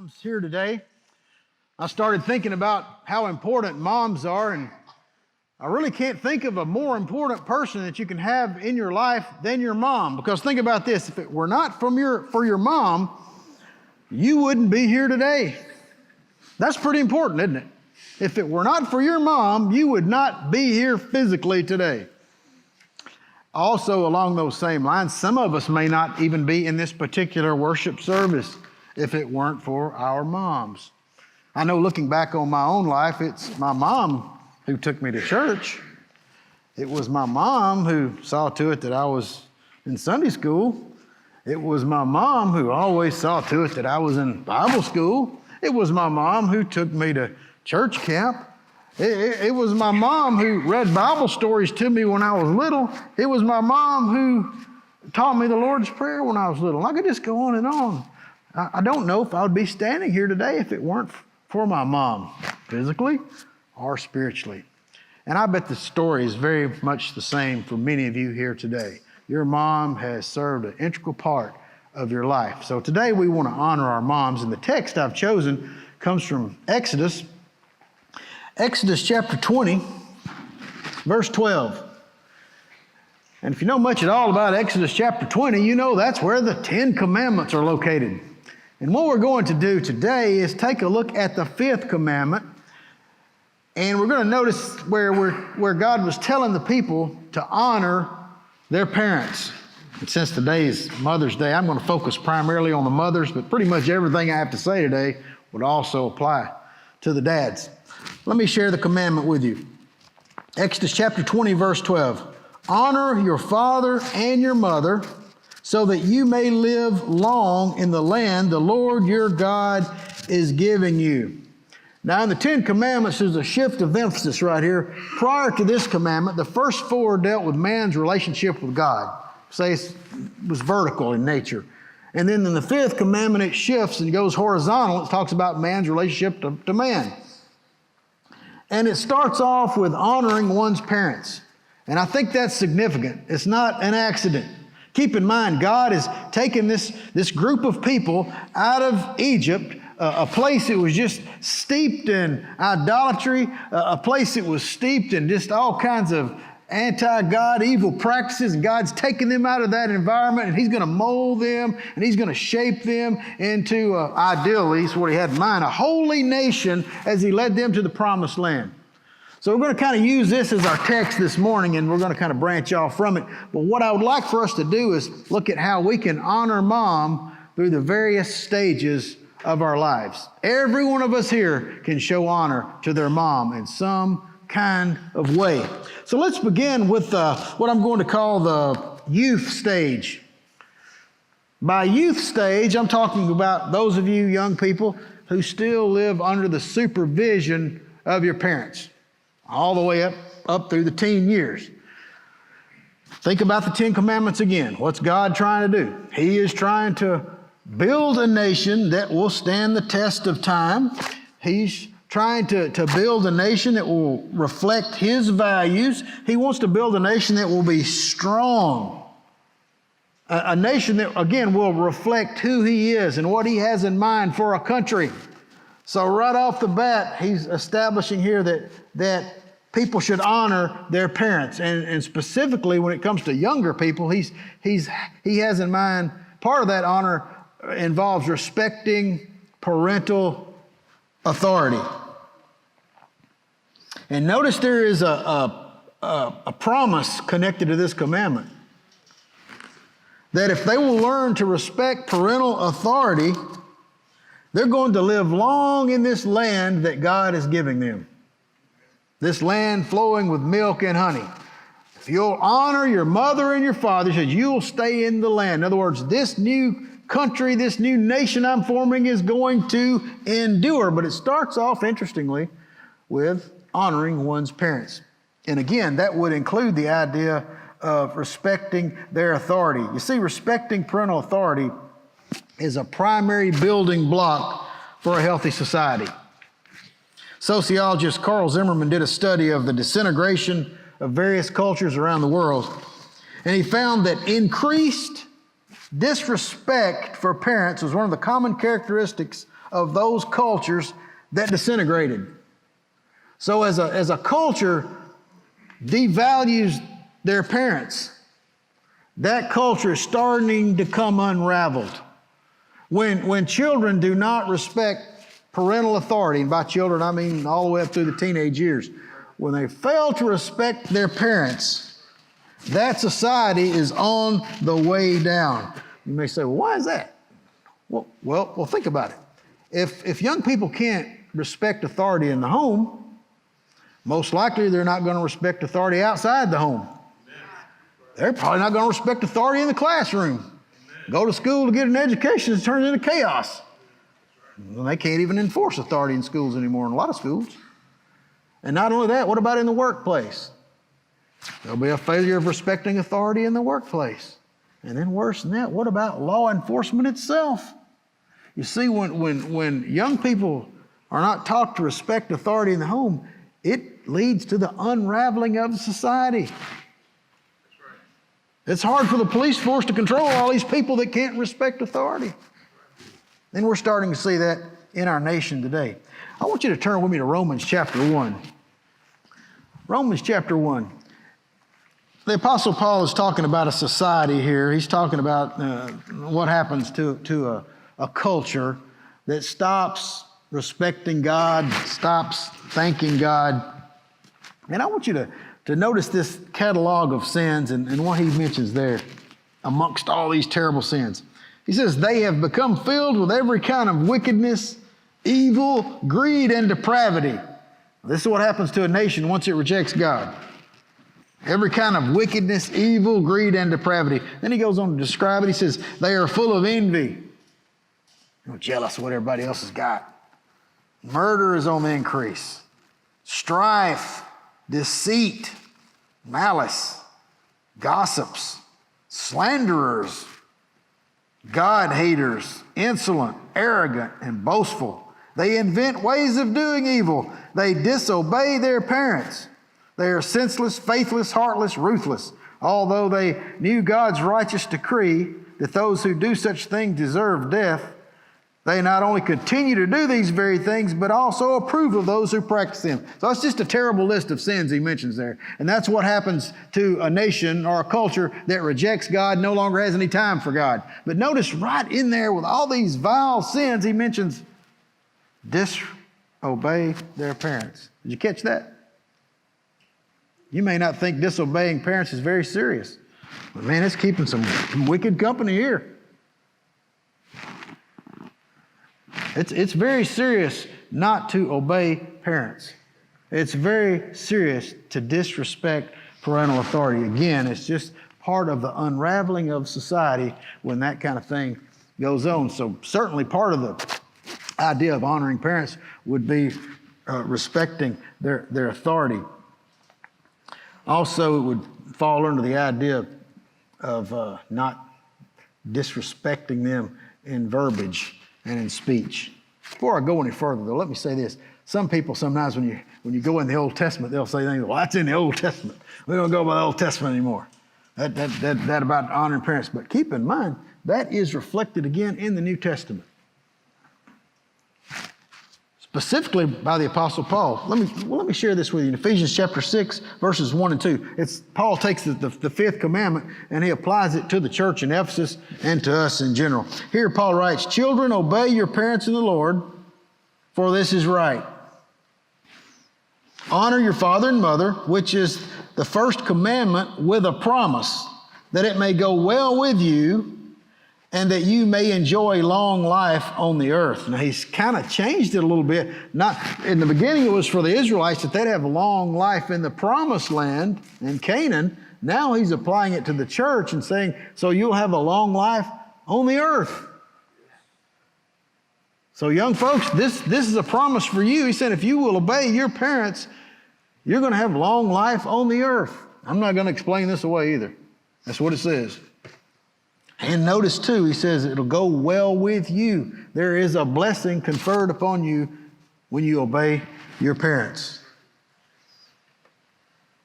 moms here today. I started thinking about how important moms are, and I really can't think of a more important person that you can have in your life than your mom. Because think about this, if it were not for your mom, you wouldn't be here today. That's pretty important, isn't it? If it were not for your mom, you would not be here physically today. Also, along those same lines, some of us may not even be in this particular worship service if it weren't for our moms. I know looking back on my own life, it's my mom who took me to church. It was my mom who saw to it that I was in Sunday school. It was my mom who always saw to it that I was in Bible school. It was my mom who took me to church camp. It was my mom who read Bible stories to me when I was little. It was my mom who taught me the Lord's Prayer when I was little. I could just go on and on. I don't know if I would be standing here today if it weren't for my mom, physically or spiritually. And I bet the story is very much the same for many of you here today. Your mom has served an integral part of your life. So today we want to honor our moms, and the text I've chosen comes from Exodus chapter 20, verse 12. And if you know much at all about Exodus chapter 20, you know that's where the 10 Commandments are located. And what we're going to do today is take a look at the 5th commandment, and we're going to notice where God was telling the people to honor their parents. And since today is Mother's Day, I'm going to focus primarily on the mothers, but pretty much everything I have to say today would also apply to the dads. Let me share the commandment with you. Exodus chapter 20, verse 12. Honor your father and your mother, so that you may live long in the land the Lord your God is giving you. Now, in the 10 Commandments, there's a shift of emphasis right here. Prior to this commandment, the first 4 dealt with man's relationship with God. Say it was vertical in nature. And then in the 5th commandment, it shifts and goes horizontal. It talks about man's relationship to man. And it starts off with honoring one's parents. And I think that's significant. It's not an accident. Keep in mind, God has taken this group of people out of Egypt, a place that was just steeped in idolatry, a place that was steeped in just all kinds of anti-God, evil practices. And God's taken them out of that environment, and He's going to mold them, and He's going to shape them into, ideally, is what He had in mind, a holy nation as He led them to the promised land. So we're going to kind of use this as our text this morning, and we're going to kind of branch off from it. But what I would like for us to do is look at how we can honor mom through the various stages of our lives. Every one of us here can show honor to their mom in some kind of way. So let's begin with what I'm going to call the youth stage. By youth stage, I'm talking about those of you young people who still live under the supervision of your parents, all the way up through the teen years. Think about the 10 Commandments again. What's God trying to do? He is trying to build a nation that will stand the test of time. He's trying to build a nation that will reflect His values. He wants to build a nation that will be strong. A nation that, again, will reflect who He is and what He has in mind for a country. So right off the bat, He's establishing here that people should honor their parents. And specifically when it comes to younger people, He has in mind, part of that honor involves respecting parental authority. And notice there is a promise connected to this commandment, that if they will learn to respect parental authority, they're going to live long in this land that God is giving them. This land flowing with milk and honey. If you'll honor your mother and your father, he says, you'll stay in the land. In other words, this new country, this new nation I'm forming is going to endure. But it starts off, interestingly, with honoring one's parents. And again, that would include the idea of respecting their authority. You see, respecting parental authority is a primary building block for a healthy society. Sociologist Carl Zimmerman did a study of the disintegration of various cultures around the world, and he found that increased disrespect for parents was one of the common characteristics of those cultures that disintegrated. So as a culture devalues their parents, that culture is starting to come unraveled. When children do not respect parental authority, and by children I mean all the way up through the teenage years, when they fail to respect their parents, that society is on the way down. You may say, well, why is that? Well, think about it. If young people can't respect authority in the home, most likely they're not going to respect authority outside the home. They're probably not going to respect authority in the classroom. Go to school to get an education, it turns into chaos. And they can't even enforce authority in schools anymore, in a lot of schools. And not only that, what about in the workplace? There'll be a failure of respecting authority in the workplace. And then worse than that, what about law enforcement itself? You see, when young people are not taught to respect authority in the home, it leads to the unraveling of society. It's hard for the police force to control all these people that can't respect authority. And we're starting to see that in our nation today. I want you to turn with me to Romans chapter 1. Romans chapter 1. The Apostle Paul is talking about a society here. He's talking about what happens to a culture that stops respecting God, stops thanking God. And I want you to notice this catalog of sins and what he mentions there amongst all these terrible sins. He says, they have become filled with every kind of wickedness, evil, greed, and depravity. This is what happens to a nation once it rejects God. Every kind of wickedness, evil, greed, and depravity. Then he goes on to describe it. He says, they are full of envy. Jealous of what everybody else has got. Murder is on the increase. Strife, deceit, malice, gossips, slanderers, God-haters, insolent, arrogant, and boastful. They invent ways of doing evil. They disobey their parents. They are senseless, faithless, heartless, ruthless. Although they knew God's righteous decree that those who do such things deserve death, they not only continue to do these very things, but also approve of those who practice them. So it's just a terrible list of sins he mentions there. And that's what happens to a nation or a culture that rejects God, no longer has any time for God. But notice right in there with all these vile sins, he mentions disobey their parents. Did you catch that? You may not think disobeying parents is very serious. But man, it's keeping some wicked company here. It's very serious not to obey parents. It's very serious to disrespect parental authority. Again, it's just part of the unraveling of society when that kind of thing goes on. So certainly part of the idea of honoring parents would be respecting their authority. Also, it would fall under the idea of not disrespecting them in verbiage and in speech. Before I go any further, though, let me say this. Some people sometimes when you go in the Old Testament, they'll say things, well, that's in the Old Testament. We don't go by the Old Testament anymore. That about honoring parents. But keep in mind, that is reflected again in the New Testament. Specifically by the Apostle Paul. Let me share this with you. In Ephesians chapter 6, verses 1 and 2, Paul takes the fifth commandment and he applies it to the church in Ephesus and to us in general. Here Paul writes, children, obey your parents in the Lord, for this is right. Honor your father and mother, which is the first commandment with a promise, that it may go well with you and that you may enjoy long life on the earth. Now, he's kind of changed it a little bit. Not in the beginning, it was for the Israelites that they'd have a long life in the promised land in Canaan. Now he's applying it to the church and saying, so you'll have a long life on the earth. So young folks, this is a promise for you. He said, if you will obey your parents, you're going to have long life on the earth. I'm not going to explain this away either. That's what it says. And notice too, he says it'll go well with you. There is a blessing conferred upon you when you obey your parents.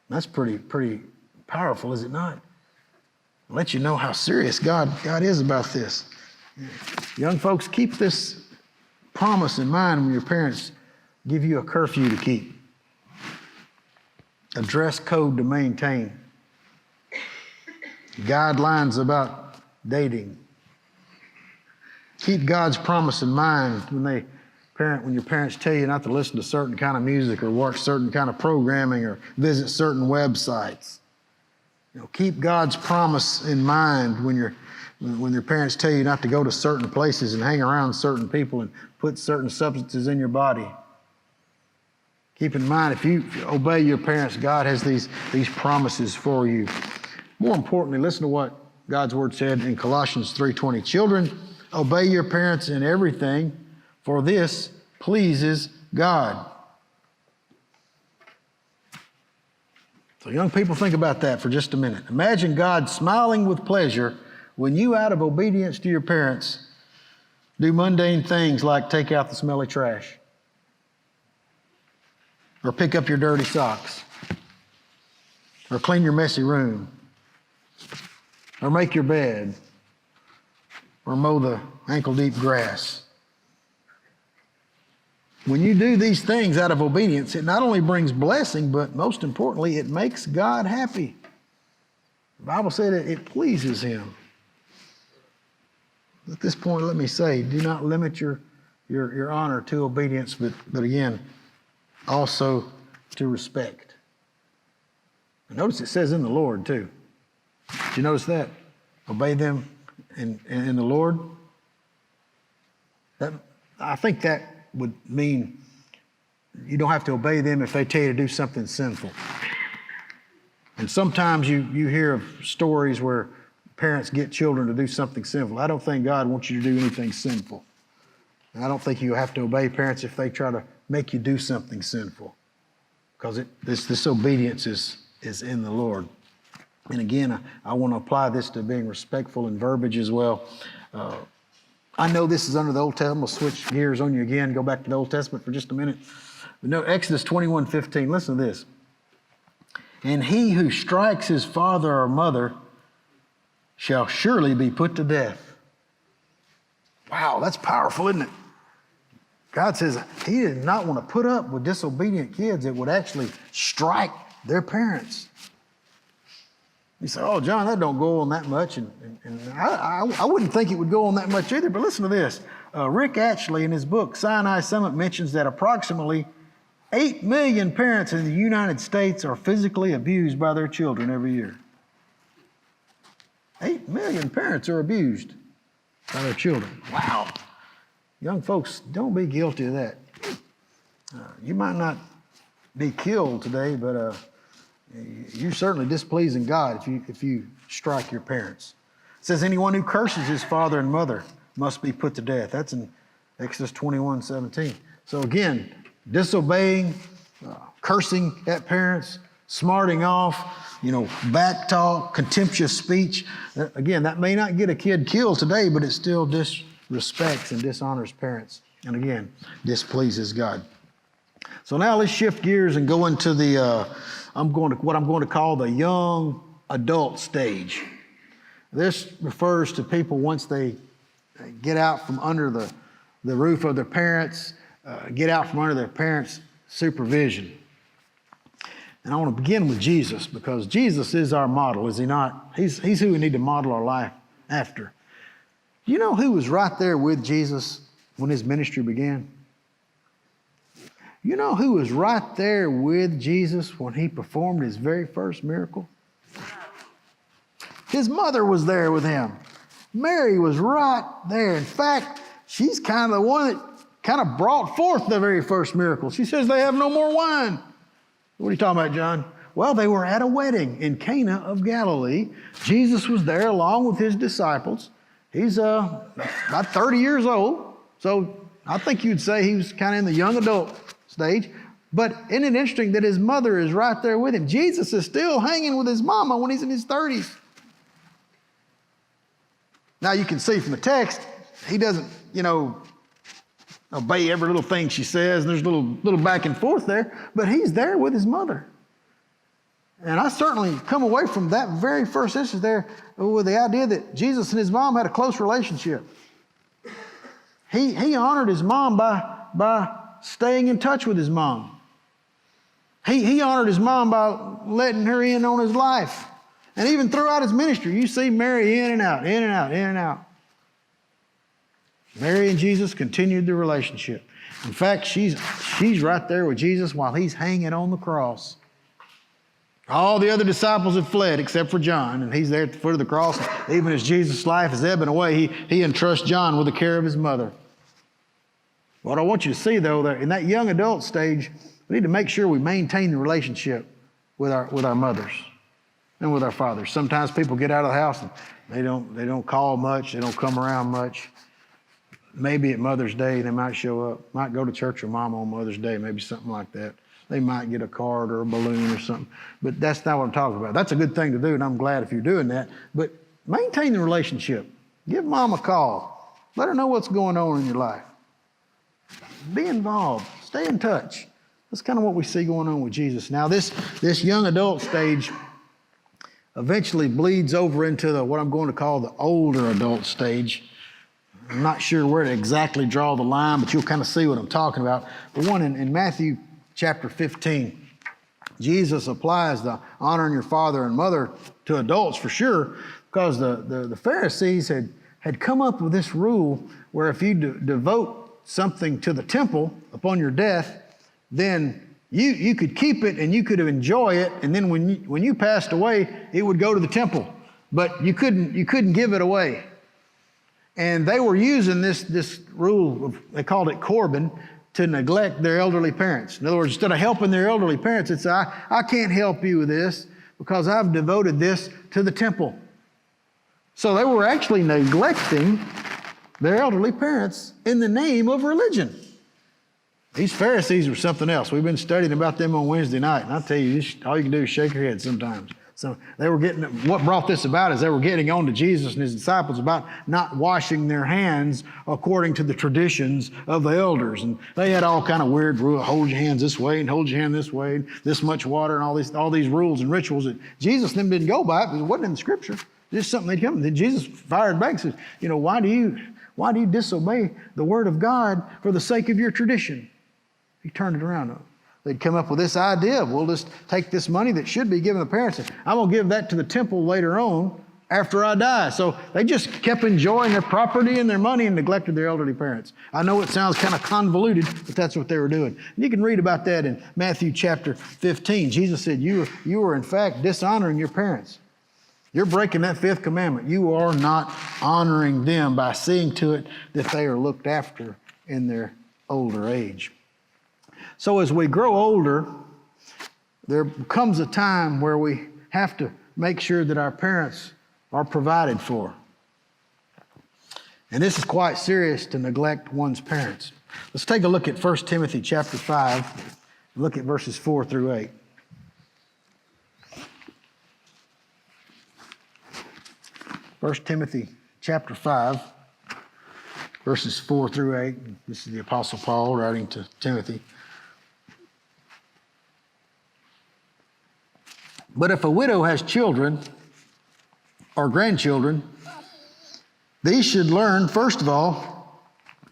That's pretty powerful, is it not? I'll let you know how serious God is about this. Young folks, keep this promise in mind when your parents give you a curfew to keep, a dress code to maintain, guidelines about dating. Keep God's promise in mind when your parents tell you not to listen to certain kind of music or watch certain kind of programming or visit certain websites. Keep God's promise in mind when your parents tell you not to go to certain places and hang around certain people and put certain substances in your body. Keep in mind, if you obey your parents, God has these promises for you. More importantly, listen to what God's word said in Colossians 3:20. Children, obey your parents in everything, for this pleases God. So young people, think about that for just a minute. Imagine God smiling with pleasure when you, out of obedience to your parents, do mundane things like take out the smelly trash, or pick up your dirty socks, or clean your messy room, or make your bed, or mow the ankle-deep grass. When you do these things out of obedience, it not only brings blessing, but most importantly, it makes God happy. The Bible said it pleases Him. At this point, let me say, do not limit your honor to obedience, but again, also to respect. And notice it says in the Lord, too. Did you notice that? Obey them in the Lord. I think that would mean you don't have to obey them if they tell you to do something sinful. And sometimes you hear of stories where parents get children to do something sinful. I don't think God wants you to do anything sinful. And I don't think you have to obey parents if they try to make you do something sinful, because this obedience is in the Lord. And again, I want to apply this to being respectful in verbiage as well. I know this is under the Old Testament. We'll switch gears on you again, go back to the Old Testament for just a minute. But no, Exodus 21:15, listen to this. And he who strikes his father or mother shall surely be put to death. Wow, that's powerful, isn't it? God says He did not want to put up with disobedient kids that would actually strike their parents. You say, oh, John, that don't go on that much. And I wouldn't think it would go on that much either, but listen to this. Rick Atchley, in his book, Sinai Summit, mentions that approximately 8 million parents in the United States are physically abused by their children every year. 8 million parents are abused by their children. Wow. Young folks, don't be guilty of that. You might not be killed today, but you're certainly displeasing God if you strike your parents. It says anyone who curses his father and mother must be put to death. That's in Exodus 21:17. So again, disobeying, cursing at parents, smarting off, back talk, contemptuous speech. Again, that may not get a kid killed today, but it still disrespects and dishonors parents. And again, displeases God. So now let's shift gears and go into what I'm going to call the young adult stage. This refers to people once they get out from under the roof of their parents, get out from under their parents' supervision. And I want to begin with Jesus, because Jesus is our model, is He not? He's who we need to model our life after. Do you know who was right there with Jesus when His ministry began? You know who was right there with Jesus when He performed His very first miracle? His mother was there with Him. Mary was right there. In fact, she's kind of the one that kind of brought forth the very first miracle. She says they have no more wine. What are you talking about, John? Well, they were at a wedding in Cana of Galilee. Jesus was there along with His disciples. He's about 30 years old. So I think you'd say he was kind of in the young adult stage. But isn't it interesting that His mother is right there with Him? Jesus is still hanging with His mama when He's in His 30s. Now you can see from the text, He doesn't, obey every little thing she says. There's a little back and forth there, but He's there with His mother. And I certainly come away from that very first instance there with the idea that Jesus and His mom had a close relationship. He honored his mom by staying in touch with his mom. He honored his mom by letting her in on his life. And even throughout his ministry, you see Mary in and out, in and out, in and out. Mary and Jesus continued the relationship. In fact, she's right there with Jesus while he's hanging on the cross. All the other disciples have fled except for John, and he's there at the foot of the cross. Even as Jesus' life is ebbing away, he entrusts John with the care of his mother. What I want you to see, though, that in that young adult stage, we need to make sure we maintain the relationship with our mothers and with our fathers. Sometimes people get out of the house and they don't call much, they don't come around much. Maybe at Mother's Day they might show up, might go to church with Mom on Mother's Day, maybe something like that. They might get a card or a balloon or something. But that's not what I'm talking about. That's a good thing to do, and I'm glad if you're doing that. But maintain the relationship. Give Mom a call. Let her know what's going on in your life. Be involved. Stay in touch. That's kind of what we see going on with Jesus. Now, this young adult stage eventually bleeds over into what I'm going to call the older adult stage. I'm not sure where to exactly draw the line, but you'll kind of see what I'm talking about. The one in Matthew chapter 15, Jesus applies the honoring your father and mother to adults for sure, because the Pharisees had come up with this rule where if you devote something to the temple upon your death, then you could keep it and you could enjoy it, and then when you passed away, it would go to the temple, but you couldn't give it away. And they were using this rule, they called it Corban, to neglect their elderly parents. In other words, instead of helping their elderly parents, it's I can't help you with this because I've devoted this to the temple. So they were actually neglecting their elderly parents in the name of religion. These Pharisees were something else. We've been studying about them on Wednesday night, and I'll tell you, all you can do is shake your head sometimes. So what brought this about is they were getting on to Jesus and his disciples about not washing their hands according to the traditions of the elders. And they had all kind of weird rules, hold your hands this way and hold your hand this way, and this much water, and all these rules and rituals that Jesus then didn't go by because it wasn't in the scripture. It's just something they'd come. Then Jesus fired back and said, why do you disobey the word of God for the sake of your tradition? He turned it around. They'd come up with this idea of, we'll just take this money that should be given to the parents, and I'm going to give that to the temple later on after I die. So they just kept enjoying their property and their money and neglected their elderly parents. I know it sounds kind of convoluted, but that's what they were doing. And you can read about that in Matthew chapter 15. Jesus said, you are in fact dishonoring your parents. You're breaking that fifth commandment. You are not honoring them by seeing to it that they are looked after in their older age. So as we grow older, there comes a time where we have to make sure that our parents are provided for. And this is quite serious to neglect one's parents. Let's take a look at 1 Timothy chapter 5, and look at verses 4 through 8. 1 Timothy chapter 5, verses 4 through 8. This is the Apostle Paul writing to Timothy. But if a widow has children or grandchildren, these should learn, first of all,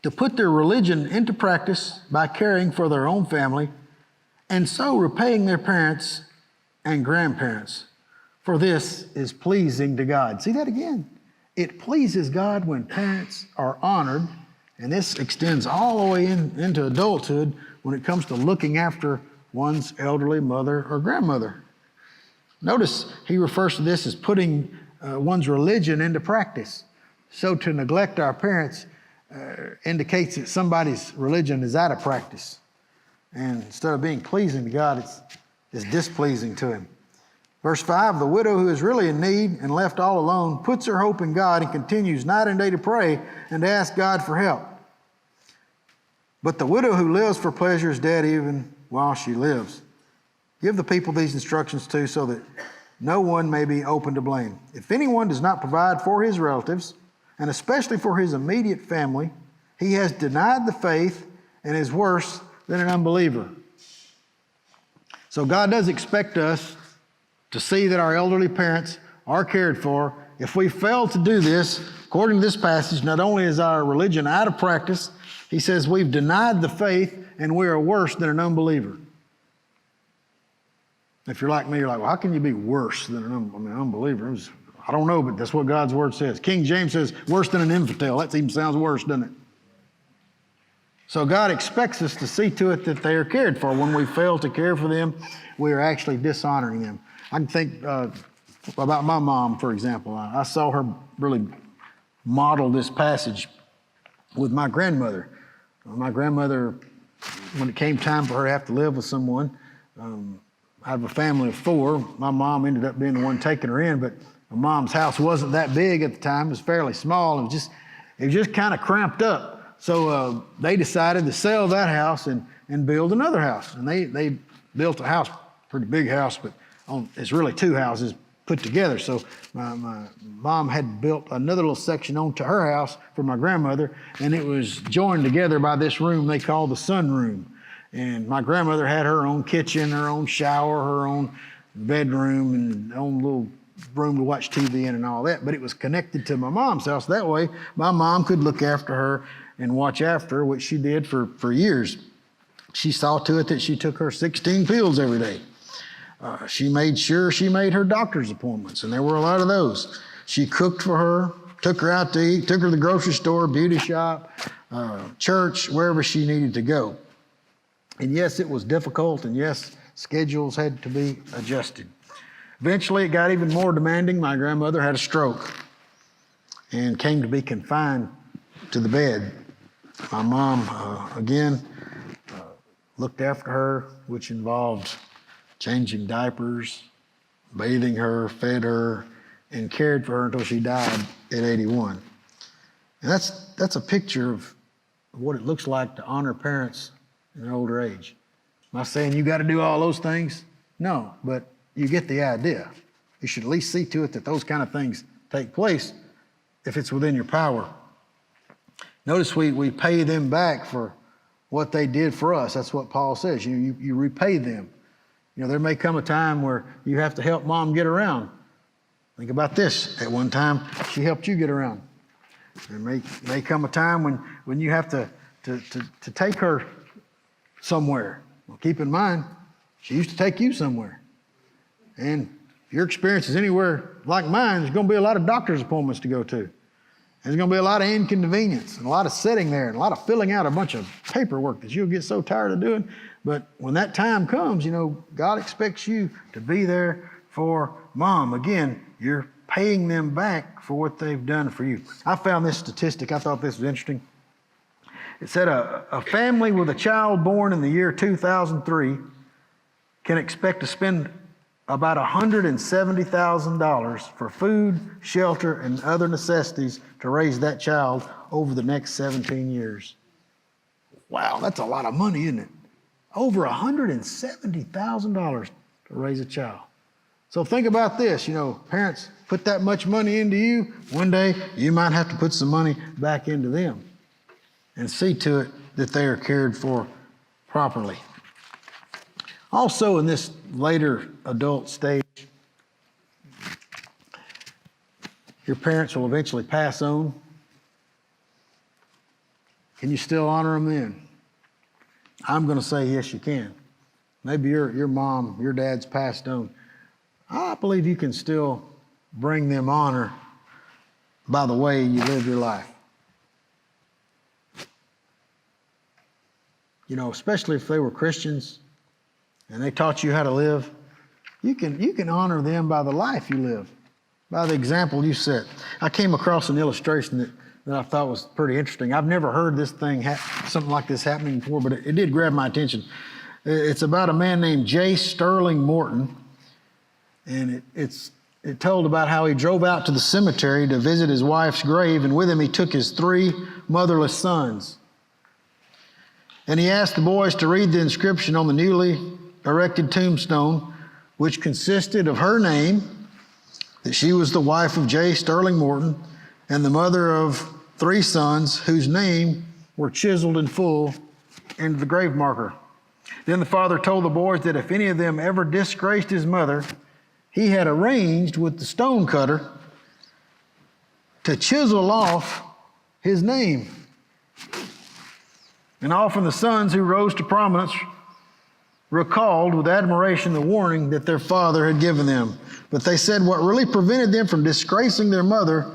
to put their religion into practice by caring for their own family, and so repaying their parents and grandparents. For this is pleasing to God. See that again? It pleases God when parents are honored, and this extends all the way into adulthood when it comes to looking after one's elderly mother or grandmother. Notice he refers to this as putting one's religion into practice. So to neglect our parents indicates that somebody's religion is out of practice. And instead of being pleasing to God, it's displeasing to him. Verse 5, the widow who is really in need and left all alone puts her hope in God and continues night and day to pray and to ask God for help. But the widow who lives for pleasure is dead even while she lives. Give the people these instructions too, so that no one may be open to blame. If anyone does not provide for his relatives, and especially for his immediate family, he has denied the faith and is worse than an unbeliever. So God does expect us to see that our elderly parents are cared for if we fail to do this, according to this passage, not only is our religion out of practice, he says we've denied the faith and we are worse than an unbeliever. If you're like me, you're like, well, how can you be worse than an unbeliever? I don't know, but that's what God's word says. King James says worse than an infidel. That even sounds worse, doesn't it? So God expects us to see to it that they are cared for. When we fail to care for them, we are actually dishonoring them. I can think about my mom, for example. I saw her really model this passage with my grandmother. My grandmother, when it came time for her to have to live with someone, out of a family of 4, my mom ended up being the one taking her in, but my mom's house wasn't that big at the time. It was fairly small. It was just kind of cramped up. So they decided to sell that house and build another house. And they built a house, pretty big house, but it's really 2 houses put together. So my mom had built another little section onto her house for my grandmother, and it was joined together by this room they called the sunroom. And my grandmother had her own kitchen, her own shower, her own bedroom, and her own little room to watch TV in and all that. But it was connected to my mom's house. That way, my mom could look after her and watch after her, which she did for years. She saw to it that she took her 16 pills every day. She made sure she made her doctor's appointments, and there were a lot of those. She cooked for her, took her out to eat, took her to the grocery store, beauty shop, church, wherever she needed to go. And yes, it was difficult, and yes, schedules had to be adjusted. Eventually, it got even more demanding. My grandmother had a stroke and came to be confined to the bed. My mom, again, looked after her, which involved changing diapers, bathing her, fed her, and cared for her until she died at 81. And that's a picture of what it looks like to honor parents in their older age. Am I saying you got to do all those things? No, but you get the idea. You should at least see to it that those kind of things take place if it's within your power. Notice we pay them back for what they did for us. That's what Paul says. You repay them. There may come a time where you have to help mom get around. Think about this. At one time, she helped you get around. There may come a time when you have to take her somewhere. Well, keep in mind, she used to take you somewhere. And if your experience is anywhere like mine, there's going to be a lot of doctor's appointments to go to. There's going to be a lot of inconvenience and a lot of sitting there and a lot of filling out a bunch of paperwork that you'll get so tired of doing. But when that time comes, God expects you to be there for mom. Again, you're paying them back for what they've done for you. I found this statistic. I thought this was interesting. It said a family with a child born in the year 2003 can expect to spend about $170,000 for food, shelter, and other necessities to raise that child over the next 17 years. Wow, that's a lot of money, isn't it? Over $170,000 to raise a child. So think about this, parents put that much money into you, one day you might have to put some money back into them and see to it that they are cared for properly. Also, in this later adult stage, your parents will eventually pass on. Can you still honor them then? I'm going to say yes, you can. Maybe your mom, your dad's passed on. I believe you can still bring them honor by the way you live your life. Especially if they were Christians and they taught you how to live, you can honor them by the life you live, by the example you set. I came across an illustration that I thought was pretty interesting. I've never heard something like this happening before, but it did grab my attention. It's about a man named J. Sterling Morton, and it told about how he drove out to the cemetery to visit his wife's grave, and with him he took his 3 motherless sons. And he asked the boys to read the inscription on the newly erected tombstone, which consisted of her name, that she was the wife of J. Sterling Morton, and the mother of 3 sons whose name were chiseled in full into the grave marker. Then the father told the boys that if any of them ever disgraced his mother, he had arranged with the stone cutter to chisel off his name. And often the sons who rose to prominence recalled with admiration the warning that their father had given them. But they said what really prevented them from disgracing their mother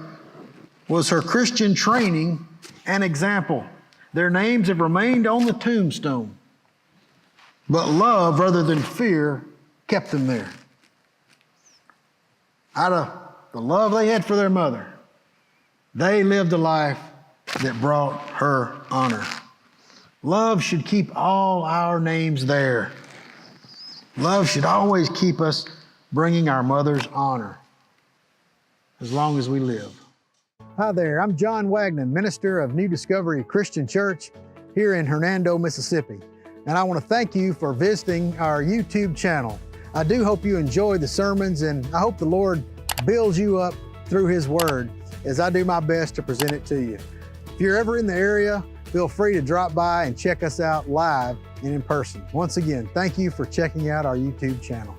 was her Christian training and example. Their names have remained on the tombstone, but love rather than fear kept them there. Out of the love they had for their mother, they lived a life that brought her honor. Love should keep all our names there. Love should always keep us bringing our mother's honor as long as we live. Hi there, I'm John Wagnon, minister of New Discovery Christian Church here in Hernando, Mississippi. And I want to thank you for visiting our YouTube channel. I do hope you enjoy the sermons, and I hope the Lord builds you up through His Word as I do my best to present it to you. If you're ever in the area, feel free to drop by and check us out live and in person. Once again, thank you for checking out our YouTube channel.